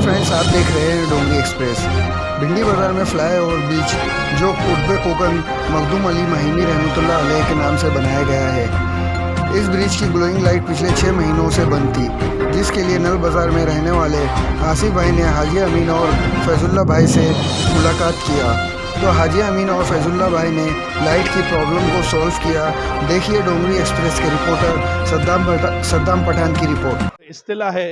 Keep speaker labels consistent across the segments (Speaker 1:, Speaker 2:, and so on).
Speaker 1: Friends, आप देख रहे हैं डोंगरी एक्सप्रेस। भिंडी बाज़ार में फ्लाई ओवर ब्रिज जो कुतुब कोकन मखदूम अली माहिमी रहमतुल्लाह अलैह के नाम से बनाया गया है। इस ब्रिज की ग्लोइंग लाइट पिछले 6 महीनों से बंद थी, जिसके लिए नल बाज़ार में रहने वाले आसिफ भाई ने हाजी अमीन और फैजुल्ला भाई से मुलाकात किया। तो हाजी अमीन और फैजुल्ला भाई ने लाइट की प्रॉब्लम को सॉल्व किया। देखिए डोंगरी एक्सप्रेस के रिपोर्टर सद्दाम पठान की रिपोर्ट।
Speaker 2: इस्तिलाह है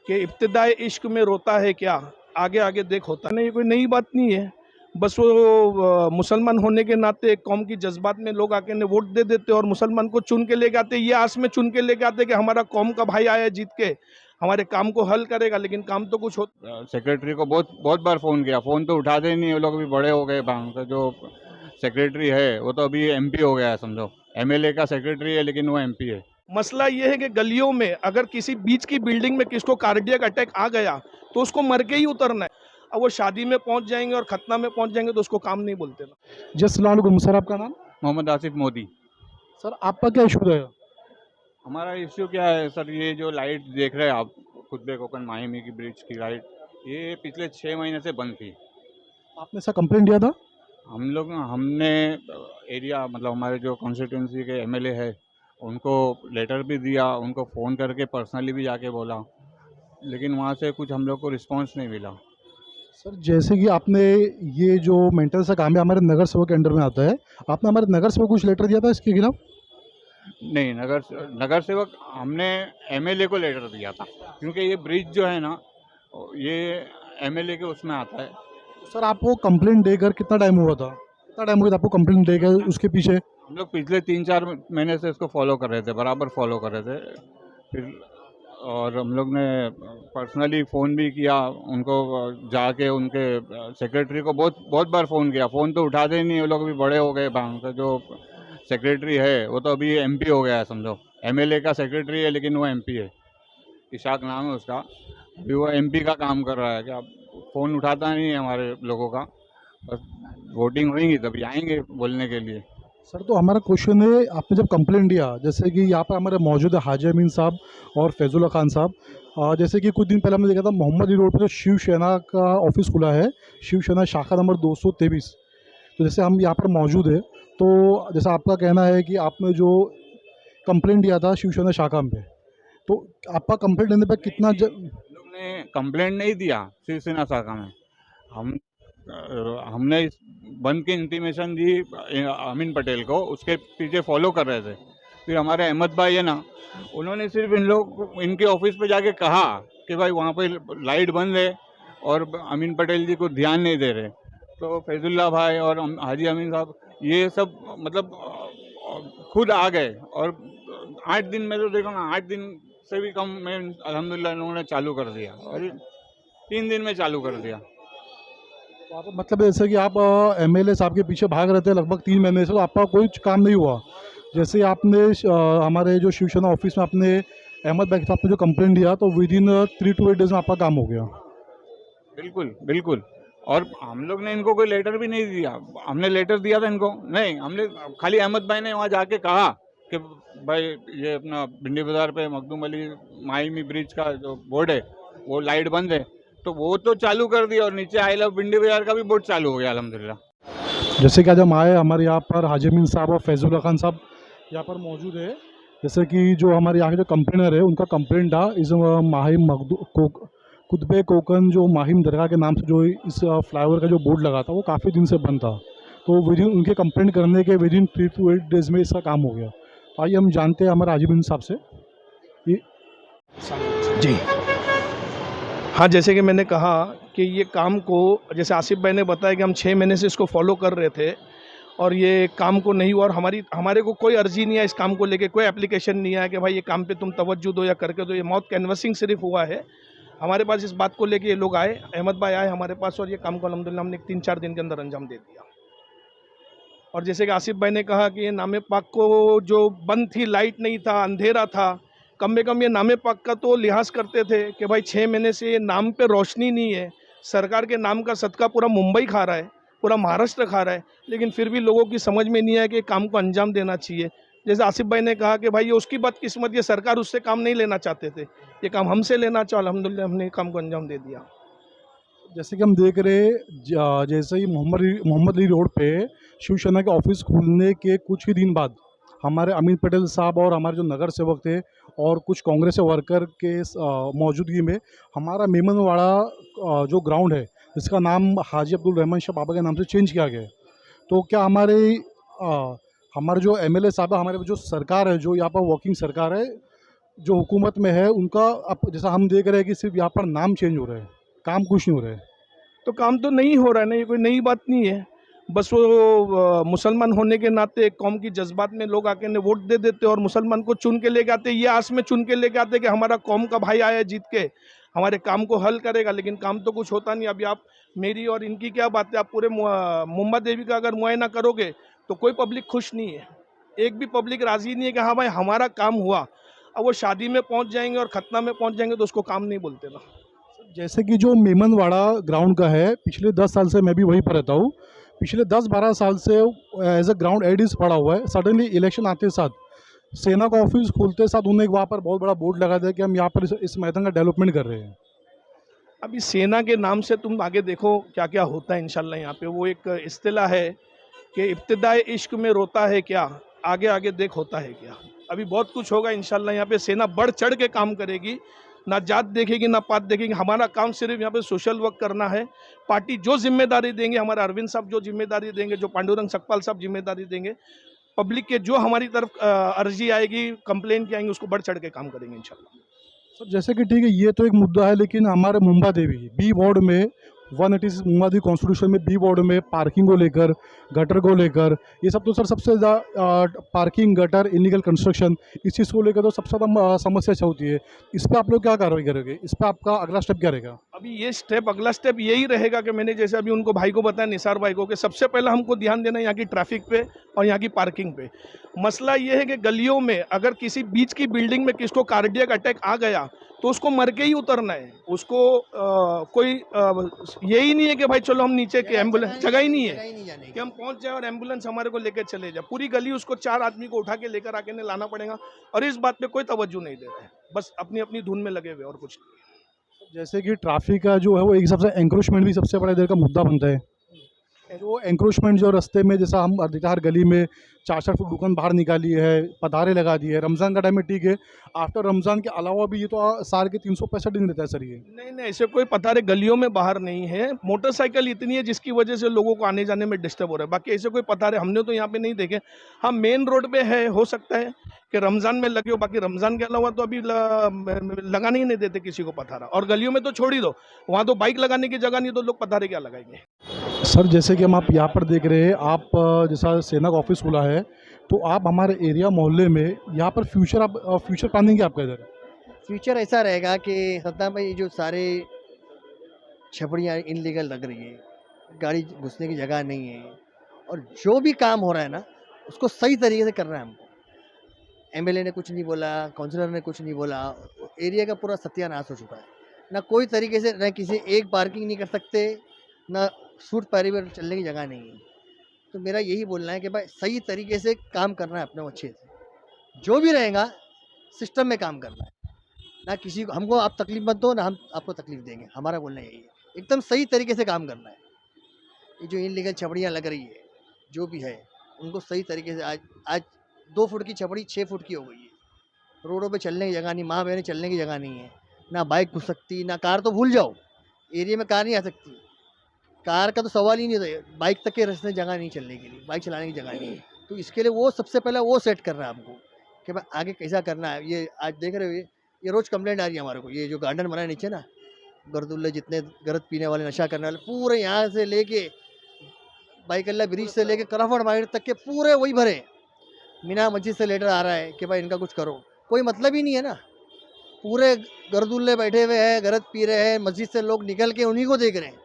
Speaker 2: कि इब्तिदाए इश्क में रोता है क्या, आगे आगे देख होता नहीं। कोई नई बात नहीं है, बस वो मुसलमान होने के नाते कौम की जज्बात में लोग आके वोट दे देते और मुसलमान को चुन के लेके आते, ये आस में चुन के लेके आते कि हमारा कौम का भाई आया जीत के हमारे काम को हल करेगा, लेकिन काम तो कुछ होता।
Speaker 3: सेक्रेटरी को बहुत बार फ़ोन किया, फ़ोन तो उठाते ही नहीं। वो लोग भी बड़े हो गए। जो सेक्रेटरी है वो तो अभी एमपी हो गया है, समझो। एमएलए का सेक्रेटरी है लेकिन वो एमपी है।
Speaker 2: मसला ये है कि गलियों में अगर किसी बीच की बिल्डिंग में किसको कार्डियक अटैक आ गया तो उसको मर के ही उतरना है। अब वो शादी में पहुंच जाएंगे और खतना में पहुंच जाएंगे तो उसको काम नहीं बोलते ना।
Speaker 4: जसलाम सर, आपका नाम?
Speaker 3: मोहम्मद आसिफ मोदी।
Speaker 4: सर, आपका क्या इशू है?
Speaker 3: हमारा इश्यू क्या है सर, ये जो लाइट देख रहे हैं आप, कुतुब कोकन माहिमी की ब्रिज की लाइट, ये पिछले 6 महीने से बंद थी।
Speaker 4: आपने सर कंप्लेंट दिया था?
Speaker 3: हमने एरिया, मतलब हमारे जो कॉन्स्टिट्यूंसी के एमएलए है उनको लेटर भी दिया, उनको फ़ोन करके पर्सनली भी जाके बोला, लेकिन वहाँ से कुछ हम लोग को रिस्पांस नहीं मिला।
Speaker 4: सर, जैसे कि आपने ये जो मेंटेनेंस का काम है हमारे नगर सेवक के अंडर में आता है, आपने हमारे नगर सेवक को कुछ लेटर दिया था इसके खिलाफ?
Speaker 3: नहीं, नगर सेवक हमने एमएलए को लेटर दिया था, क्योंकि ये ब्रिज जो है ना, ये एमएलए के उसमें आता है।
Speaker 4: सर, आपको कंप्लेंट देकर कितना टाइम हुआ था? कितना टाइम हुआ था आपको कंप्लेंट देकर? उसके पीछे
Speaker 3: हम लोग पिछले 3-4 महीने से इसको फॉलो कर रहे थे, बराबर फॉलो कर रहे थे। फिर और हम लोग ने पर्सनली फ़ोन भी किया उनको, जाके उनके सेक्रेटरी को बहुत बार फ़ोन किया, फ़ोन तो उठाते ही नहीं। वो लोग भी बड़े हो गए। जो सेक्रेटरी है वो तो अभी एमपी हो गया है, समझो। एमएलए का सेक्रेटरी है लेकिन वो एमपी है। इशाक नाम है उसका। अभी वो एमपी का काम कर रहा है। क्या फ़ोन उठाता नहीं है हमारे लोगों का। बस वोटिंग होगी तभी आएंगे बोलने के लिए।
Speaker 4: सर, तो हमारा क्वेश्चन है, आपने जब कंप्लेंट दिया, जैसे कि यहाँ पर हमारे मौजूद है हाजी अमीन साहब और फैजुल्ला खान साहब, जैसे कि कुछ दिन पहले हमने देखा था मोहम्मद रोड पर जो शिवसेना का ऑफिस खुला है, शिवसेना शाखा नंबर 223। तो जैसे हम यहाँ पर मौजूद है, तो जैसा आपका कहना है कि आपने जो कंप्लेंट दिया था शिवसेना शाखा में, तो आपका कंप्लेंट देने पर कितना
Speaker 3: लोग ने कंप्लेंट नहीं दिया शिवसेना शाखा में। हमने इस बंद की इंटीमेशन दी अमीन पटेल को, उसके पीछे फॉलो कर रहे थे। फिर हमारे अहमद भाई है ना, उन्होंने सिर्फ इनके ऑफिस पे जाके कहा कि भाई वहाँ पे लाइट बंद है और अमीन पटेल जी को ध्यान नहीं दे रहे। तो फैजुल्ला भाई और हाजी अमीन साहब ये सब मतलब खुद आ गए और 8 दिन में, तो देखो ना, 8 दिन से भी कम में अल्हम्दुलिल्लाह इन्होंने चालू कर दिया और 3 दिन में चालू कर दिया।
Speaker 4: तो आप मतलब जैसे कि आप एमएलए साहब के पीछे भाग रहे थे लगभग 3 महीने से, तो आपका कोई काम नहीं हुआ। जैसे आपने हमारे जो शिवसेना ऑफिस में आपने अहमद भाई साहब ने जो कंप्लेंट दिया, तो विद इन 3 to 8 डेज में आपका काम हो गया।
Speaker 3: बिल्कुल। और हम लोग ने इनको कोई लेटर भी नहीं दिया। हमने लेटर दिया था इनको नहीं, हमने खाली अहमद भाई ने वहाँ जाके कहा कि भाई ये अपना भिंडी बाज़ार पे मखदूम अली माहिमी ब्रिज का जो बोर्ड है वो लाइट बंद है, तो वो तो चालू कर दिया और नीचे आई लव भिंडी बाज़ार का भी बोर्ड चालू हो गया अल्हम्दुलिल्लाह।
Speaker 4: जैसे कि आज हम आए, हमारे यहाँ पर हाजी अमीन साहब और फैजुल्ला खान साहब यहाँ पर मौजूद है। जैसे कि जो हमारे यहाँ के जो कंप्लेनर है उनका कंप्लेंट था इस माहिम कुतुब कोकन जो माहिम दरगाह के नाम से जो इस फ्लाईओवर का जो बोर्ड लगा था वो काफ़ी दिन से बंद था। तो विद इन उनके कंप्लेंट करने के विद इन 3 to 8 डेज़ में इसका काम हो गया। तो आइए हम जानते हैं हमारे हाजी अमीन साहब से ये।
Speaker 2: जी हाँ, जैसे कि मैंने कहा कि ये काम को, जैसे आसिफ भाई ने बताया कि हम 6 महीने से इसको फॉलो कर रहे थे और ये काम को नहीं हुआ और हमारे को कोई अर्जी नहीं है इस काम को लेके, कोई एप्लीकेशन नहीं आया कि भाई ये काम पे तुम तवज्जो दो या करके दो। ये माउथ कैनवसिंग सिर्फ हुआ है हमारे पास। इस बात को लेके ये लोग आए, अहमद भाई आए हमारे पास और ये काम को अल्हम्दुलिल्लाह हमने 3-4 दिन के अंदर अंजाम दे दिया। और जैसे कि आसिफ भाई ने कहा कि ये नामे पाक को जो बंद थी, लाइट नहीं था, अंधेरा था, कम से कम ये नामे पाक का तो लिहाज करते थे कि भाई 6 महीने से ये नाम पे रोशनी नहीं है। सरकार के नाम का सदका पूरा मुंबई खा रहा है, पूरा महाराष्ट्र खा रहा है, लेकिन फिर भी लोगों की समझ में नहीं आया कि काम को अंजाम देना चाहिए। जैसे आसिफ भाई ने कहा कि भाई ये उसकी बदकिस्मत, ये सरकार उससे काम नहीं लेना चाहते थे, ये काम हमसे लेना चाहो, अल्हम्दुलिल्लाह हमने काम को अंजाम दे दिया।
Speaker 4: जैसे कि हम देख रहे हैं, जैसे ही मोहम्मद अली रोड पे शिवसेना के ऑफिस खुलने के कुछ ही दिन बाद हमारे अमित पटेल साहब और हमारे जो नगर सेवक थे और कुछ कांग्रेस के वर्कर के मौजूदगी में हमारा मेमनवाड़ा जो ग्राउंड है जिसका नाम हाजी अब्दुल रहमान शाह बाबा के नाम से चेंज किया गया है। तो क्या हमारे जो एमएलए साहब है, हमारे जो सरकार है, जो यहाँ पर वर्किंग सरकार है, जो हुकूमत में है, उनका अब जैसा हम देख रहे हैं कि सिर्फ यहाँ पर नाम चेंज हो रहा है, काम कुछ नहीं हो रहा है।
Speaker 2: तो काम तो नहीं हो रहा है ना, ये कोई नई बात नहीं है। बस वो मुसलमान होने के नाते एक कौम की जज्बात में लोग आके ने वोट दे देते और मुसलमान को चुन के लेके आते, ये आस में चुन के लेके आते कि हमारा कौम का भाई आया जीत के हमारे काम को हल करेगा, लेकिन काम तो कुछ होता नहीं। अभी आप मेरी और इनकी क्या बात है, आप पूरे मुंबा देवी का अगर मुआयना करोगे तो कोई पब्लिक खुश नहीं है, एक भी पब्लिक राजी नहीं है कि हाँ भाई हमारा काम हुआ। अब वो शादी में पहुंच जाएंगे और खतना में पहुंच जाएंगे तो उसको काम नहीं बोलते ना।
Speaker 4: जैसे कि जो मेमनवाड़ा ग्राउंड का है, पिछले 10 साल से मैं भी वहीं पर रहता हूँ। पिछले 10-12 साल से एज अ ग्राउंड एडिस पड़ा हुआ है। सडनली इलेक्शन आते साथ सेना का ऑफिस खोलते साथ उन्होंने वहाँ पर बहुत बड़ा बोर्ड लगा दिया कि हम यहाँ पर इस मैदान का डेवलपमेंट कर रहे हैं।
Speaker 2: अभी सेना के नाम से तुम आगे देखो क्या क्या होता है इंशाल्लाह। यहाँ पे वो एक इस्तिला है कि इब्तिदाए इश्क में रोता है क्या, आगे आगे देख होता है क्या। अभी बहुत कुछ होगा इंशाल्लाह। यहाँ पे सेना बढ़ चढ़ के काम करेगी, ना जात देखेगी ना पात देखेगी। हमारा काम सिर्फ यहाँ पे सोशल वर्क करना है। पार्टी जो जिम्मेदारी देंगे, हमारे अरविंद साहब जो जिम्मेदारी देंगे, जो पांडुरंग सकपाल साहब जिम्मेदारी देंगे, पब्लिक के जो हमारी तरफ अर्जी आएगी, कंप्लेन की आएंगी, उसको बढ़ चढ़ के काम करेंगे इंशाल्लाह।
Speaker 4: सर जैसे कि ठीक है, ये तो एक मुद्दा है, लेकिन हमारे मुंबा देवी बी वार्ड में 180 मुंबा देवी कॉन्स्टिट्यूशन में बी वार्ड में पार्किंग को लेकर, गटर को लेकर, ये सब तो सर सबसे ज़्यादा पार्किंग, गटर, इलीगल कंस्ट्रक्शन, इस चीज़ को लेकर तो सबसे ज़्यादा समस्या होती है। इस पर आप लोग क्या कार्रवाई करोगे? इस पर आपका अगला स्टेप क्या रहेगा?
Speaker 2: अभी ये स्टेप, अगला स्टेप यही रहेगा कि मैंने जैसे अभी उनको भाई को बताया, निसार भाई को, कि सबसे पहले हमको ध्यान देना है यहाँ की ट्रैफिक पे और यहाँ की पार्किंग पे। मसला ये है कि गलियों में अगर किसी बीच की बिल्डिंग में किसको कार्डियक अटैक आ गया तो उसको मर के ही उतरना है। उसको कोई यही नहीं है कि भाई चलो हम नीचे के एम्बुलेंस, जगह ही नहीं है कि हम पहुंच जाए और एम्बुलेंस हमारे को लेकर चले जाए। पूरी गली उसको 4 आदमी को उठा के लेकर आके ने लाना पड़ेगा और इस बात पे कोई तवज्जो नहीं दे रहे हैं, बस अपनी अपनी धुन में लगे हुए और कुछ नहीं।
Speaker 4: जैसे कि ट्रैफिक का जो है वो एक हिसाब से एंक्रोचमेंट भी सबसे बड़ा इधर का मुद्दा बनता है। जो एंक्रोचमेंट जो रास्ते में, जैसा हम हर गली में 4-4 फुट दुकान बाहर निकाली है, पधारे लगा दिए है। रमज़ान का टाइम में ठीक है, आफ्टर रमज़ान के अलावा भी ये तो साल के 365 दिन रहता है सर ये।
Speaker 2: नहीं, ऐसे कोई पतारे गलियों में बाहर नहीं है। मोटरसाइकिल इतनी है जिसकी वजह से लोगों को आने जाने में डिस्टर्ब हो रहा है, बाकी ऐसे कोई पतारे हमने तो यहाँ पे नहीं देखे। हाँ, मेन रोड पे है, हो सकता है कि रमज़ान में लगे हो, बाकी रमज़ान के अलावा तो अभी लगाने ही नहीं देते किसी को पतारा। और गलियों में तो छोड़ ही दो, वहाँ तो बाइक लगाने की जगह नहीं तो लोग पतारे क्या लगाएंगे।
Speaker 4: सर जैसे कि हम आप यहाँ पर देख रहे हैं, आप जैसा सेना का ऑफिस खुला है, तो आप हमारे एरिया मोहल्ले में यहाँ पर फ्यूचर प्लानिंग क्या आपका इधर?
Speaker 5: फ्यूचर ऐसा रहेगा कि सत्ता भाई जो सारे छपड़ियाँ इनलीगल लग रही है, गाड़ी घुसने की जगह नहीं है, और जो भी काम हो रहा है ना उसको सही तरीके से करना है हमको। एमएलए ने कुछ नहीं बोला, काउंसलर ने कुछ नहीं बोला, एरिया का पूरा सत्यानाश हो चुका है। ना कोई तरीके से, ना किसी एक पार्किंग नहीं कर सकते, ना सूट पैरी पर चलने की जगह नहीं है। तो मेरा यही बोलना है कि भाई सही तरीके से काम करना है अपने अच्छे से, जो भी रहेगा सिस्टम में काम करना है। ना किसी को, हमको आप तकलीफ मत दो, ना हम आपको तकलीफ देंगे। हमारा बोलना यही है, एकदम सही तरीके से काम करना है। ये जो इनलीगल छपड़ियाँ लग रही है, जो भी है, उनको सही तरीके से, आज 2 फुट की छपड़ी 6 फुट की हो गई है। रोडों पे चलने की जगह नहीं, माँ बहनें चलने की जगह नहीं है, ना बाइक घुस सकती, ना कार तो भूल जाओ, एरिया में कार नहीं आ सकती। कार का तो सवाल ही नहीं था, बाइक तक के रास्ते जगह नहीं चलने के लिए, बाइक चलाने की जगह नहीं है। तो इसके लिए वो सबसे पहले वो सेट करना है हमको कि भाई आगे कैसा करना है। ये आज देख रहे हो, ये रोज़ कंप्लेंट आ रही है हमारे को। ये जो गार्डन बना है नीचे ना, गर्दुल्ले जितने गरत पीने वाले, नशा करने वाले, पूरे यहाँ से लेके बाईकल्ला ब्रिज से लेके कराफड़ मार्केट तक के पूरे वही भरे। मीना मस्जिद से लेटर आ रहा है कि भाई इनका कुछ करो, कोई मतलब ही नहीं है ना। पूरे गर्दुल्ले बैठे हुए हैं, गरत पी रहे हैं, मस्जिद से लोग निकल के उन्हीं को देख रहे हैं,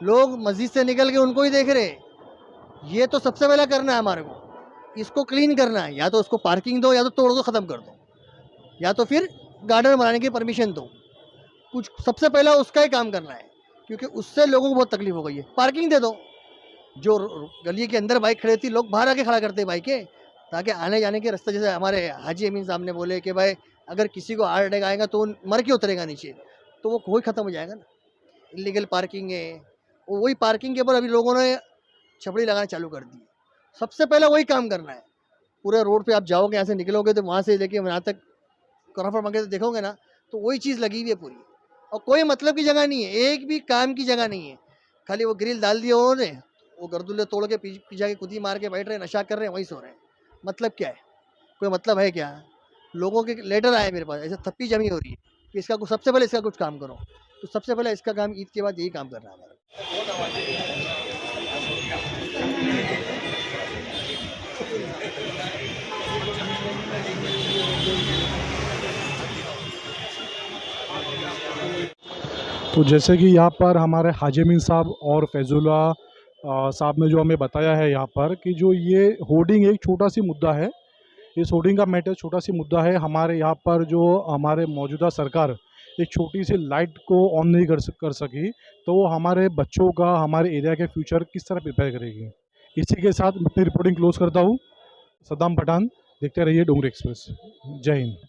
Speaker 5: लोग मस्जिद से निकल के उनको ही देख रहे हैं। ये तो सबसे पहले करना है हमारे को, इसको क्लीन करना है। या तो उसको पार्किंग दो, या तो तोड़ दो, ख़त्म कर दो, या तो फिर गार्डन बनाने की परमिशन दो। कुछ सबसे पहला उसका ही काम करना है, क्योंकि उससे लोगों को बहुत तकलीफ हो गई है। पार्किंग दे दो, जो गली के अंदर बाइक खड़ी थी, लोग बाहर आके खड़ा करते हैं बाइकें, ताकि आने जाने के रास्ते, जैसे हमारे हाजी अमीन साहब ने बोले कि भाई अगर किसी को हार्ट अटैक आएगा तो मर के उतरेगा नीचे, तो वो कोई ख़त्म हो जाएगा ना। इलीगल पार्किंग है, वही पार्किंग के ऊपर अभी लोगों ने छपड़ी लगाना चालू कर दी। सबसे पहले वही काम करना है। पूरे रोड पे आप जाओगे, यहाँ से निकलोगे तो वहाँ से लेके यहाँ तक क्रॉफर्ड मार्केट देखोगे ना, तो वही चीज़ लगी हुई है पूरी, और कोई मतलब की जगह नहीं है, एक भी काम की जगह नहीं है। खाली वो ग्रिल डाल दिए उन्होंने, वो गर्दुल्ले तोड़ के पीछे के कुदी मार के बैठ रहे हैं, नशा कर रहे हैं, वहीं सो रहे हैं। मतलब क्या है? कोई मतलब है क्या? लोगों के लेटर आए मेरे पास, ऐसे थप्पी जमी हो रही है कि इसका कुछ, सबसे पहले इसका कुछ काम करो। तो सबसे पहले इसका काम, ईद के बाद यही काम करना है हमारा।
Speaker 4: तो जैसे कि यहाँ पर हमारे हाजी अमीन साहब और फैजुल्ला साहब ने जो हमें बताया है यहाँ पर कि जो ये होर्डिंग एक छोटा सी मुद्दा है, इस होर्डिंग का मैटर छोटा सी मुद्दा है। हमारे यहाँ पर जो हमारे मौजूदा सरकार एक छोटी सी लाइट को ऑन नहीं कर सकी, तो वो हमारे बच्चों का, हमारे एरिया के फ्यूचर किस तरह प्रिपेयर करेगी। इसी के साथ मैं अपनी रिपोर्टिंग क्लोज करता हूँ। सद्दाम पठान, देखते रहिए डोंगरी एक्सप्रेस। जय हिंद।